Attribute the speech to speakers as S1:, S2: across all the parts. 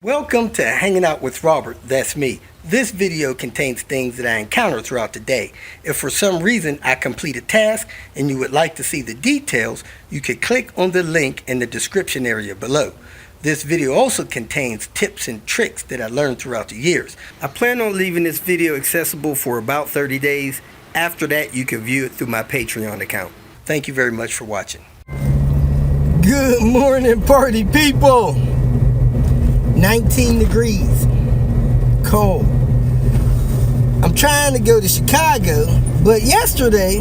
S1: Welcome to Hanging Out with Robert, that's me. This video contains things that I encounter throughout the day. If for some reason I complete a task and you would like to see the details, you can click on the link in the description area below. This video also contains tips and tricks that I learned throughout the years. I plan on leaving this video accessible for about 30 days. After that, you can view it through my Patreon account. Thank you very much for watching. Good morning, party people! 19 degrees, cold. I'm trying to go to Chicago, but yesterday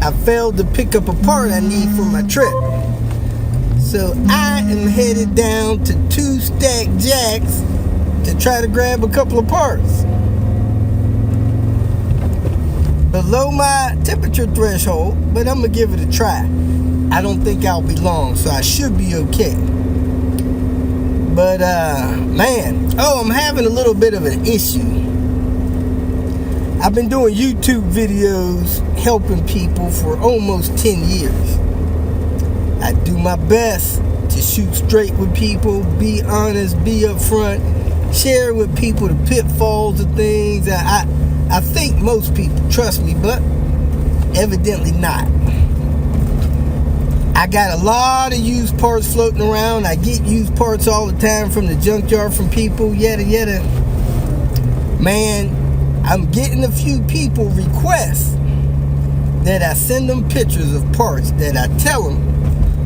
S1: I failed to pick up a part I need for my trip. So I am headed down to 2 Stack Jacks to try to grab a couple of parts. Below my temperature threshold, but I'm gonna give it a try. I don't think I'll be long, so I should be okay. But, I'm having a little bit of an issue. I've been doing YouTube videos helping people for almost 10 years. I do my best to shoot straight with people, be honest, be upfront, share with people the pitfalls of things. I think most people trust me, but evidently not. I got a lot of used parts floating around. I get used parts all the time from the junkyard from people, yada yada. Man, I'm getting a few people requests that I send them pictures of parts that I tell them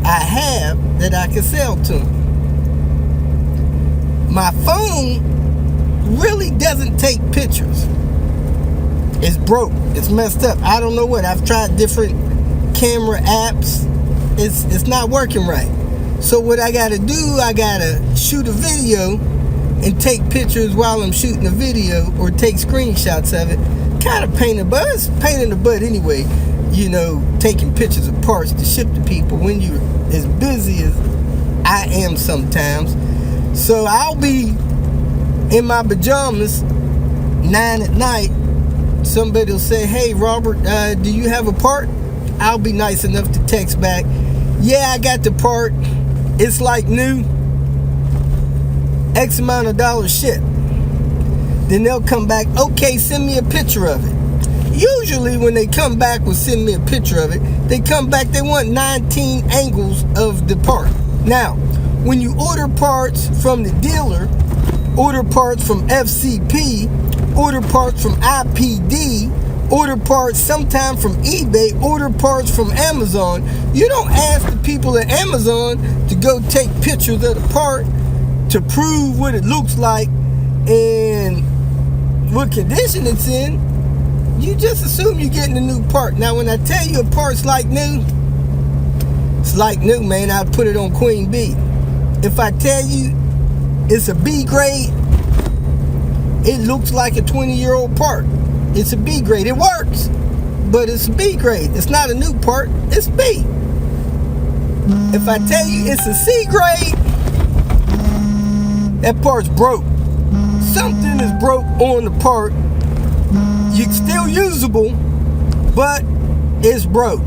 S1: I have that I can sell to them. My phone really doesn't take pictures. It's broke. It's messed up. I don't know what. I've tried different camera apps. It's not working right. So what I gotta do, I gotta shoot a video and take pictures while I'm shooting the video, or take screenshots of it. Kind of pain in the butt. It's pain in the butt anyway, taking pictures of parts to ship to people when you're as busy as I am sometimes. So I'll be in my pajamas 9 at night. Somebody will say, "Hey Robert, do you have a part?" I'll be nice enough to text back, "Yeah, I got the part. It's like new. X amount of dollars shipped." Then they'll come back, "Okay, send me a picture of it." Usually when they come back with send me a picture of it, they come back, they want 19 angles of the part. Now, when you order parts from the dealer, order parts from FCP, order parts from IPD, order parts sometime from eBay, order parts from Amazon, you don't ask the people at Amazon to go take pictures of the part to prove what it looks like and what condition it's in. You just assume you're getting a new part. Now when I tell you a part's like new, it's like new, man. I'd put it on Queen B. If I tell you it's a B grade, it looks like a 20-year-old part. It's a B grade. It works, but it's a B grade. It's not a new part. It's B. If I tell you it's a C grade, that part's broke. Something is broke on the part. It's still usable, but it's broke.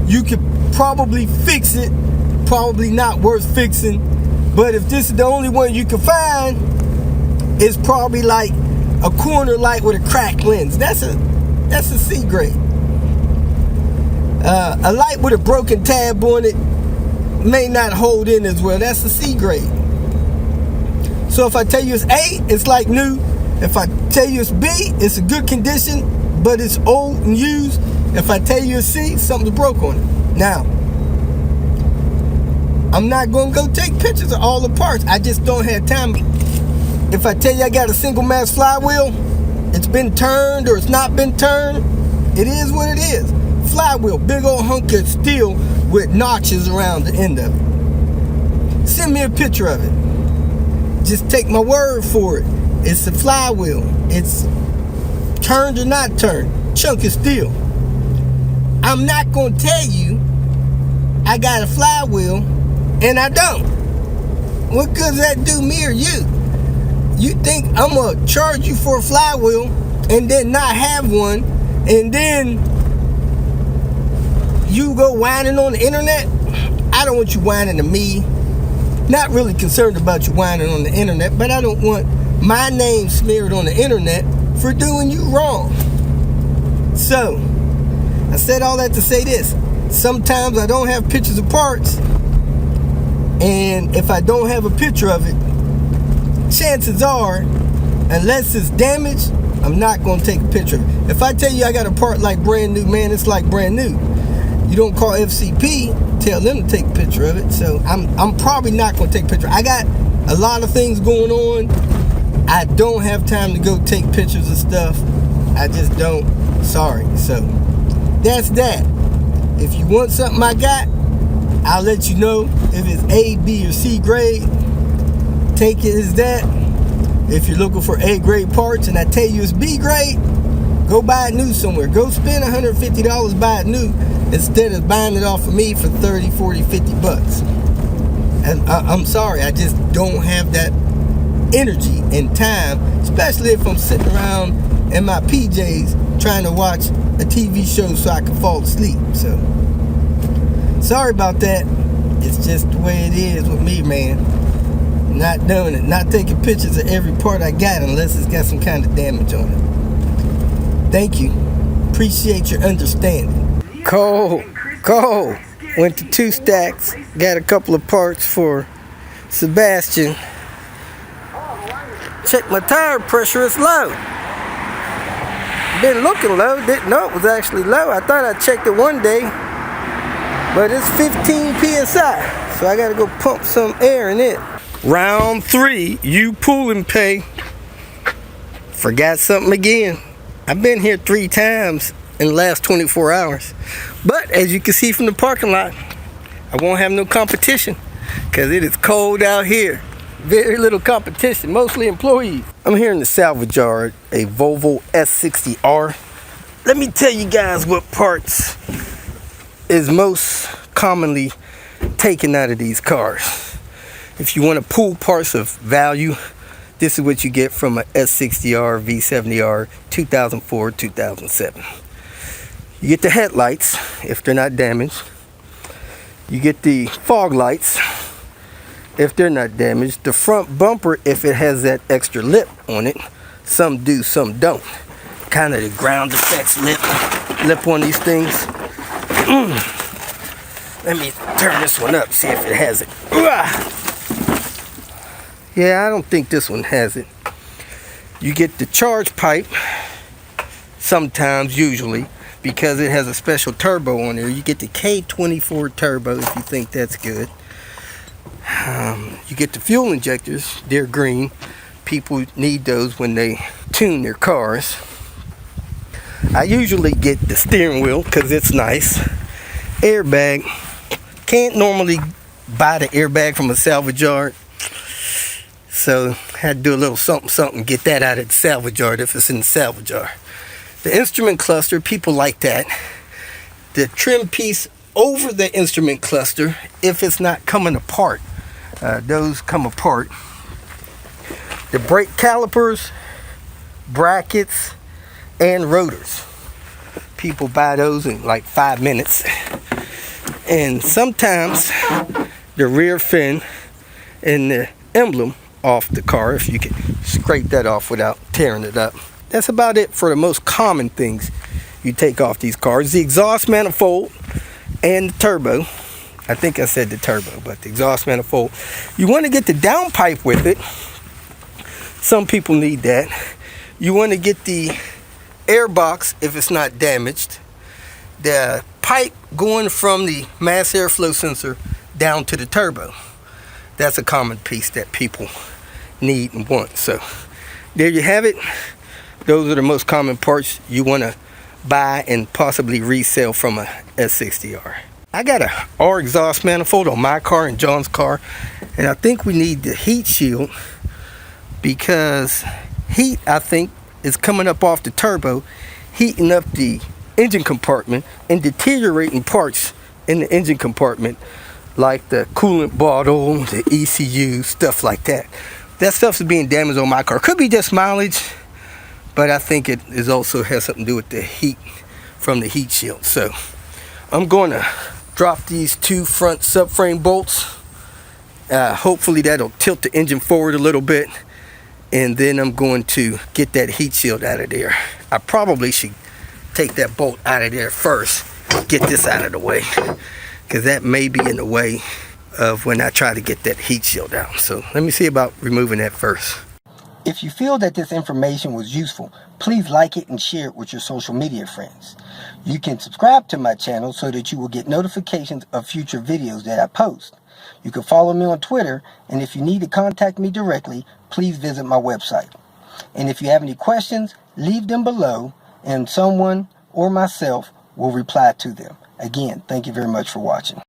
S1: You could probably fix it. Probably not worth fixing. But if this is the only one you can find, it's probably like a corner light with a cracked lens. That's a C grade. A light with a broken tab on it may not hold in as well. That's a C grade. So if I tell you it's A, it's like new. If I tell you it's B, it's a good condition, but it's old and used. If I tell you it's C, something's broke on it. Now, I'm not going to go take pictures of all the parts. I just don't have time. If I tell you I got a single mass flywheel, it's been turned or it's not been turned, it is what it is. Flywheel, big old hunk of steel with notches around the end of it. Send me a picture of it. Just take my word for it. It's a flywheel. It's turned or not turned. Chunk of steel. I'm not going to tell you I got a flywheel and I don't. What good does that do me or you? You think I'm going to charge you for a flywheel and then not have one, and then you go whining on the internet? I don't want you whining to me. Not really concerned about you whining on the internet, but I don't want my name smeared on the internet for doing you wrong. So, I said all that to say this. Sometimes I don't have pictures of parts, and if I don't have a picture of it, chances are, unless it's damaged, I'm not going to take a picture of it. If I tell you I got a part like brand new, man, it's like brand new. You don't call FCP, tell them to take a picture of it. So I'm probably not going to take a picture. I got a lot of things going on. I don't have time to go take pictures of stuff. I just don't. Sorry. So that's that. If you want something I got, I'll let you know. If it's A, B, or C grade, take it as that. If you're looking for A grade parts and I tell you it's B grade, go buy it new somewhere. Go spend $150, buy it new, instead of buying it off of me for 30, 40, 50 bucks. And I'm sorry, I just don't have that energy and time, especially if I'm sitting around in my PJs trying to watch a TV show so I can fall asleep. So, sorry about that. It's just the way it is with me, man. Not doing it. Not taking pictures of every part I got unless it's got some kind of damage on it. Thank you. Appreciate your understanding. Cole. Went to 2 stacks. Got a couple of parts for Sebastian. Check my tire pressure. It's low. Been looking low. Didn't know it was actually low. I thought I checked it one day, but it's 15 psi. So I got to go pump some air in it. Round 3, you pull and pay. Forgot something again. I've been here 3 times in the last 24 hours. But as you can see from the parking lot, I won't have no competition because it is cold out here. Very little competition, mostly employees. I'm here in the salvage yard, a Volvo S60R. Let me tell you guys what parts is most commonly taken out of these cars. If you want to pull parts of value, this is what you get from a S60R, V70R, 2004, 2007. You get the headlights, if they're not damaged. You get the fog lights, if they're not damaged. The front bumper, if it has that extra lip on it. Some do, some don't. Kind of the ground effects lip on these things. Let me turn this one up, see if it has it. Yeah, I don't think this one has it. You get the charge pipe, sometimes, usually, because it has a special turbo on there. You get the K24 turbo if you think that's good. You get the fuel injectors. They're green. People need those when they tune their cars. I usually get the steering wheel because it's nice. Airbag. Can't normally buy the airbag from a salvage yard. So had to do a little something, get that out of the salvage yard if it's in the salvage yard. The instrument cluster, people like that. The trim piece over the instrument cluster, if it's not coming apart, those come apart. The brake calipers, brackets, and rotors. People buy those in like 5 minutes. And sometimes the rear fin and the emblem off the car, if you can scrape that off without tearing it up. That's about it for the most common things you take off these cars. The exhaust manifold and the turbo. I think I said the turbo, but the exhaust manifold. You want to get the downpipe with it. Some people need that. You want to get the air box if it's not damaged. The pipe going from the mass airflow sensor down to the turbo. That's a common piece that people need and want. So there you have it. Those are the most common parts you want to buy and possibly resell from a S60R. I got a R exhaust manifold on my car and John's car, and I think we need the heat shield because heat, I think, is coming up off the turbo, heating up the engine compartment and deteriorating parts in the engine compartment, like the coolant bottle, the ECU, stuff like that. That stuff's being damaged on my car. Could be just mileage, but I think it is also has something to do with the heat from the heat shield. So I'm going to drop these 2 front subframe bolts Hopefully that'll tilt the engine forward a little bit, and then I'm going to get that heat shield out of there. I probably should take that bolt out of there first, get this out of the way, because that may be in the way of when I try to get that heat shield out. So let me see about removing that first. If you feel that this information was useful, please like it and share it with your social media friends. You can subscribe to my channel so that you will get notifications of future videos that I post. You can follow me on Twitter, and if you need to contact me directly, please visit my website. And if you have any questions, leave them below, and someone or myself will reply to them. Again, thank you very much for watching.